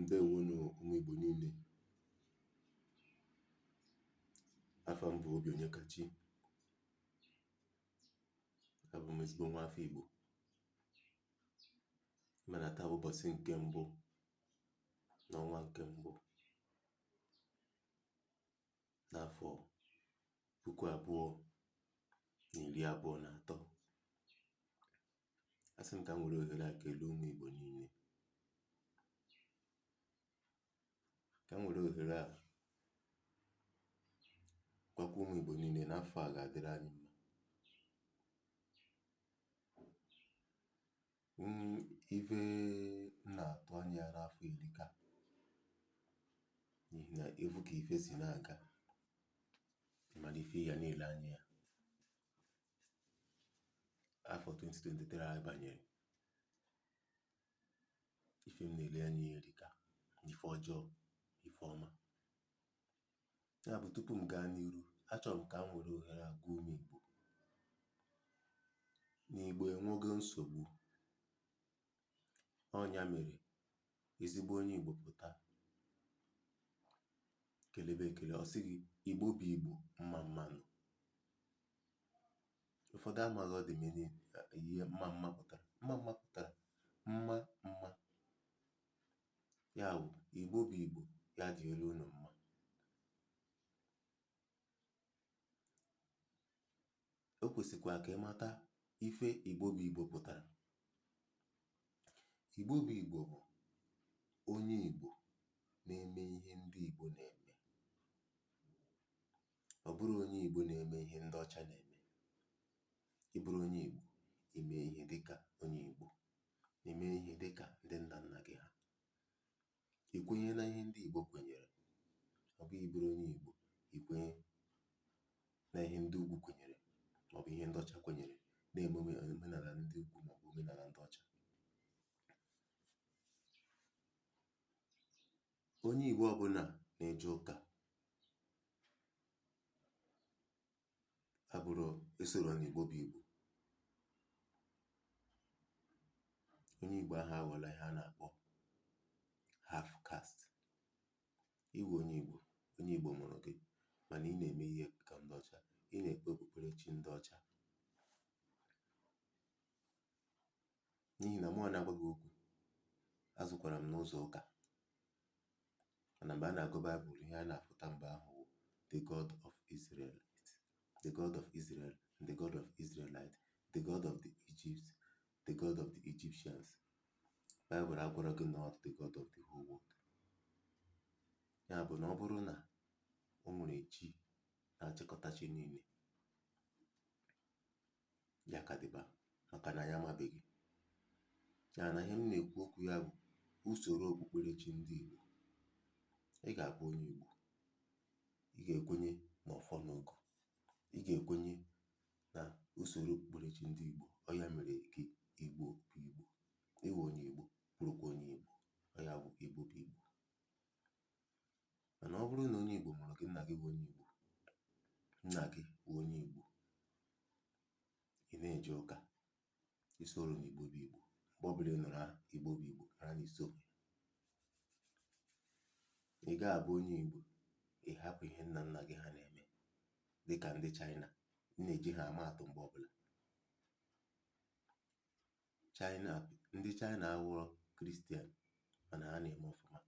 Ndewonu ụmụ Igbo niile. Afa m bụ Obi onye kachi. Abụ m ezigbo nwa afọ Igbo. Mana taa bụ ụbọchị nke mbụ n'ọnwa nke mbụ n'afọ 2023. Asị m ka m were ohere a kelee ụmụ Igbo niile. Ka m were ohere a gwakwa ụmụ Igbo niile n'afọ a ga-adịrị anyị mma. Ife m na-atụ anya ya n'afọ erika, n'ihi na efu ka ife si na-aga, mana ife ya niile anya ya. Afọ 2023 anyị banyere, ife m na-ele anya ya erika, ife ọjọọ, ife ọma. Ya bụ, tupu m gaa n'iru, achọrọ m ka m were ohere a gwa ụmụ Igbo n'Igbo enwego nsogbu. Ọnya mere ezigbo onye Igbo pụta kelebe ekele, ọ sịghị Igbo bụ Igbo, mma mmanụ. Ụfọdụ amaghị ọ dị ihe mma mma pụtara. Mma mma pụtara mma mma. Ya bụ, Igbo bụ Igbo, ya dị elu unu mma. O kwesịkwa ka ịmata ife Igbo bụ Igbo pụtara. Igbo bụ Igbo bụ onye Igbo na-eme ihe ndị Igbo na-eme. Ọ bụrụ onye Igbo na-eme ihe ndị ọcha na-eme. Ị bụrụ onye Igbo, ime ihe dịka onye Igbo, eme ihe dịka ndị nna nna gị ha. Ikwenye na ihe ndị Igbo kwenyere. Ọ bụ ịbụrụ onye Igbo, ikwenye na ihe ndị ugwu kwenyere, ma ọ bụ ihe ndị ọcha kwenyere, na-eme omenala ndị ugwu ma ọ bụ omenala ndị ọcha. Onye Igbo ọbụla na-eje ụka abụrụ esoro n'Igbo bụ Igbo. Onye Igbo ahụ aghọla ihe a na-akpọ half caste. Iwu onye Igbo mụrụ gị, mana ị na-eme ihe ka ndị ọcha, ị na-ekpe okpukperechi ndị ọcha. N'ihi na mụ na-agwa gị okwu, azụkwara m n'ụzọ ụka. Mana mgbe a na-agụ Baịbụl, ihe a na-afụta mgbe ahụ bụ the God of Israel, the God of Israel, the God of Israelite, the God of the Egypt, the God of the Egyptians. Baịbụl agwara gị not the God of the whole world. Ya bụ na ọ bụrụ na o nwere chi na-achịkọta chi niile, ya ka dịba, maka na ya amabeghị. Ya na ihe m na-ekwu okwu ya bụ usoro okpukperechi ndị Igbo. Ị ga-abụ onye Igbo, ị ga-ekwenye n'ọfọ n'ogo, ị ga-ekwenye na usoro okpukperechi ndị Igbo. Ọ ya mere gị Igbo bụ Igbo. Ịwụ onye Igbo, bụrụkwa onye Igbo. Ọ ya bụ Igbo bụ Igbo. Mana ọ bụrụ na onye Igbo mụrụ gị, nna gị bụ onye Igbo, nna gị bụ onye Igbo, ị na-eje ụka, isoro n'Igbo bụ Igbo. Mgbe ọbụla ị nụrụ Igbo bụ Igbo, mara na iso. Ị ga-abụ onye Igbo, ị hapụ ihe nna nna gị ha na-eme, dịka ndị China. Na-eji ha amatụ mgbe ọbụla. Ndị China awụrụ Kristian, mana ha na-eme ọfụma.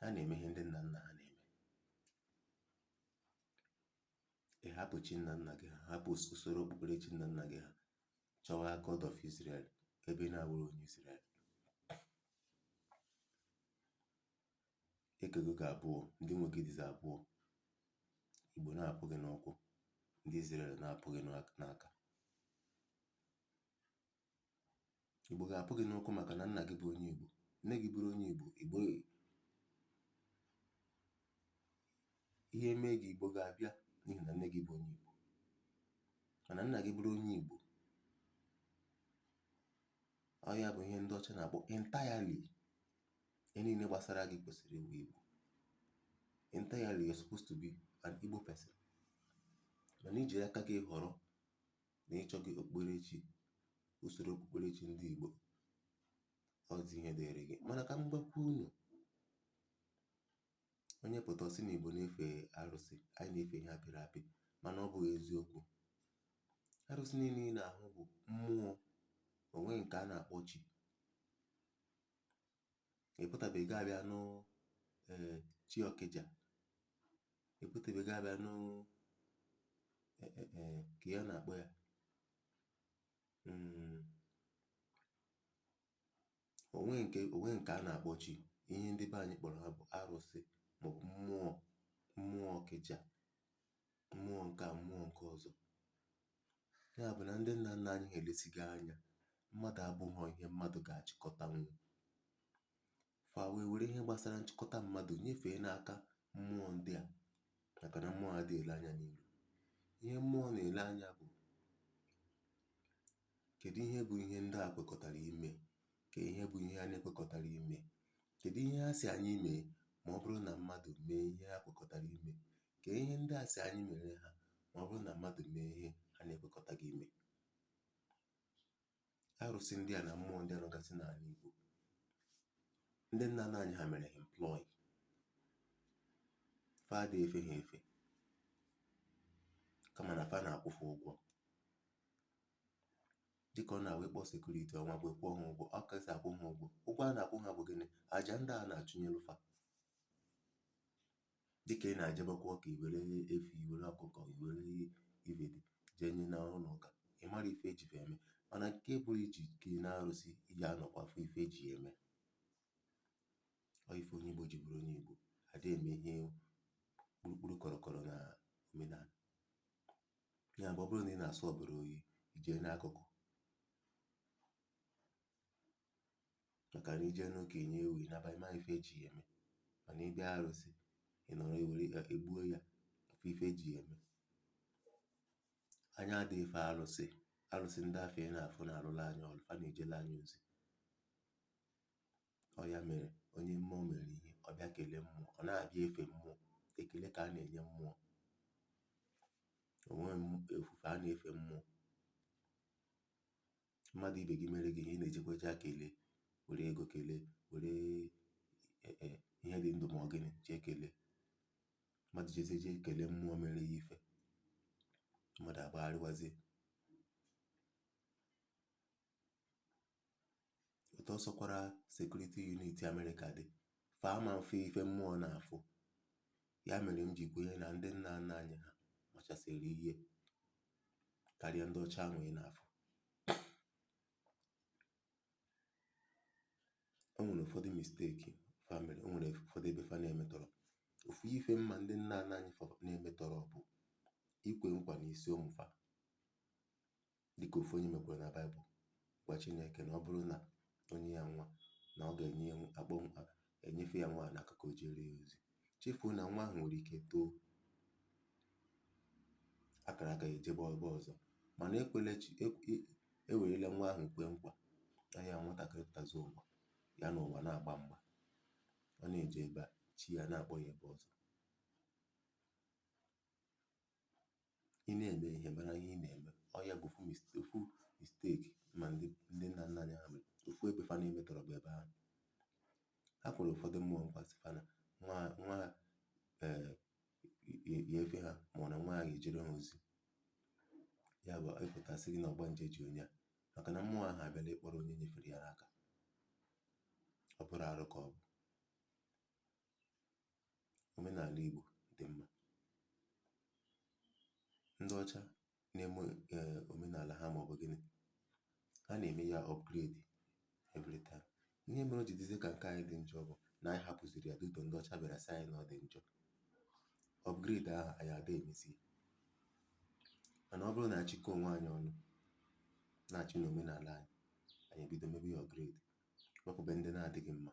Ha na-eme ihe ndị nna nna ha na-eme. Ị hapụ chi nna nna gị ha, hapụ usoro okpukperechi nna nna gị ha, chọwa God of Israel, ebe na-awụrụ onye Israel. Ekego gị abụọ, ndị nwe gị dịzi abụọ. Igbo na-apụ gị n'ụkwụ, ndị Israel na-apụ gị n'aka. Igbo ga-apụ gị n'ụkwụ maka na nna gị bụ onye Igbo, nne gị bụrụ onye Igbo. Igbo ihe mee gị, Igbo ga-abịa n'ihi na nne gị bụ onye Igbo. Mana nna gị bụrụ onye Igbo, ọ ya bụ ihe ndị ọcha na-akpọ entirely. Ihe niile gbasara gị kwesịrị iwu Igbo. Entirely, you're supposed to be an Igbo person. Mana iji aka gị họrọ na ịchọ gị okpukperechi, usoro okpukperechi ndị Igbo, ọ dị ihe dịrị gị. Mana ka m gwakwa unu onye pụta ọ sị na Igbo na-efe arụsị, anyị na-efe ihe apịrị apị, mana ọ bụghị eziokwu. Arụsị niile ị na-ahụ bụ mmụọ, onwe nke a na-akpọ chi. Ịpụtabeghị abịa nụ chi Ọkịja, ịpụtabeghị abịa nụ ka ya na-akpọ ya onwe nke a na-akpọ chi. Ihe ndị be anyị kpọrọ ha bụ arụsị maọbụ mmụọ Ọkịja, mmụọ nke a, mmụọ nke ọzọ. Ya bụ na ndị nna nna anyị ha elesighị anya, mmadụ abụghị ihe mmadụ ga-achịkọtanwu. Fa wee were ihe gbasara nchịkọta mmadụ nyefee n'aka mmụọ ndị a, maka na mmụọ adịghị ele anya n'ilu. Ihe mmụọ na-ele anya bụ kedu ihe bụ ihe ndị a kwekọtara ime, ka ihe bụ ihe a na-ekwekọtara ime, kedu ihe ha si anyị mee ma ọ bụrụ na mmadụ mee ihe ha kwekọtara ime, ka ihe ndị a si anyị mere ha ma ọ bụrụ na mmadụ mee ihe ha na-ekwekọtaghị ime. Arụsị ndị a na mmụọ ndị a nọgasị n'ala Igbo, ndị nna nna anyị ha mere ha employ. Fa adịghị efe ha efe, kama na fa na-akwụfe ụgwọ. Dịka ọ na-awụ ịkpọ sekuriti ọnwa bụ ịkwụ ha ụgwọ, ọ kasị akwụ ha ụgwọ. Ụgwọ a na-akwụ ha bụ gịnị? Aja ndị a na-achụnyelu fa. Dịka ị na-ajebekwa ọka, iwere efi, iwere ọkụkọ, iwere ivedi jee nye n'ụlọ ụka, ị mara ife ejife eme, mana nke bụrụ iji kee na arụsị iji anọkwa afọ ife eji eme. Ọ ife onye Igbo ji bụrụ onye Igbo, adị eme ihe kpurukpuru kọrọkọrọ na omenala. Ya bụ ọ bụrụ na ị na-asụ ọbara oyi, ijee n'akụkụ, maka na ije n'ụka enye ewu ịnaba ịma ife eji eme. Mana ịbịa arụsị, ị nọrọ ewere egbuo ya afọ ife eji eme. Anya adịghị ife arụsị. Arụsị ndị afọ ị na-afụ na-arụla anya ọrụ, fa na-ejela anya ozi. Ọ ya mere onye mmụọ mere ihe, ọ bịa kelee mmụọ, ọ na-abịa efe mmụọ. Ekele ka a na-enye mmụọ, onwe ofufe a na-efe mmụọ. Mmadụ ibe gị mere gị ihe, ị na-ejekweja kelee, were ego kelee, were ihe dị ndụ ma ọ gịnị jee kelee. Mmadụ jezie kelee mmụọ mere ya ife, mmadụ agbagharịwazie. Otu ọsọkwara sekuriti uniti Amerịka dị, fa ama mfe ife mmụọ na-afụ. Ya mere m ji kwenye na ndị nna nna anyị ha machasịrị ihe karịa ndị ọcha ahụ ị na-afụ. O nwere ụfọdụ misteki fa mere, o nwere ụfọdụ ebe fa na-emetọrọ. Ofu ife mma ndị nna nna anyị na-emetọrọ bụ ikwe nkwa n'isi ụmụ fa. Dịka ofu onye mekwara na Baịbụl, gwa Chineke na ọ bụrụ na onye ya nwa, na ọ ga-enyefe ya nwa n'aka ka o jere ya ozi. Chefuo na nwa ahụ nwere ike too, akara aka ya ejebe ebe ọzọ, mana ewerela nwa ahụ kwe nkwa na ya nwatakịrị pụtazi ụwa, ya na ụwa na-agba mgba. Ọ na-eje ebe a, chi ya na-akpọ ya ebe ọzọ. Ị na-eme ihe mara ihe ị na-eme. Ọ ya bụ ofu misteki ma ndị nna nna anyị ha mere. Ofu ebe fa na-emetọrọ bụ ebe ahụ. Ha kwere ụfọdụ mmụọ nkwa sị fa na nwa ya efe ha, ma ọ na nwa ya ejere ha ozi. Ya bụ ịpụtasị gị na ọgbanje ji onye a, maka na mmụọ ahụ abịala ịkpọrọ onye nyefere ya n'aka. Ọ bụrụ arụ ka ọ bụ. Omenala Igbo dị mma. Ndị ọcha na-eme omenala ha maọbụ gịnị, ha na-eme ya upgrade every time. Ihe mere o ji dịzie ka nke anyị dị njọ bụ na anyị hapụziri ya duto ndị ọcha bịara sị anyị na ọ dị njọ. Upgrade ahụ anyị ada emezi. Mana ọ bụrụ na achịkọ onwe anyị ọnụ, na-achị na omenala anyị, anyị ebido mebe ya upgrade, wepụbe ndị na-adịghị mma.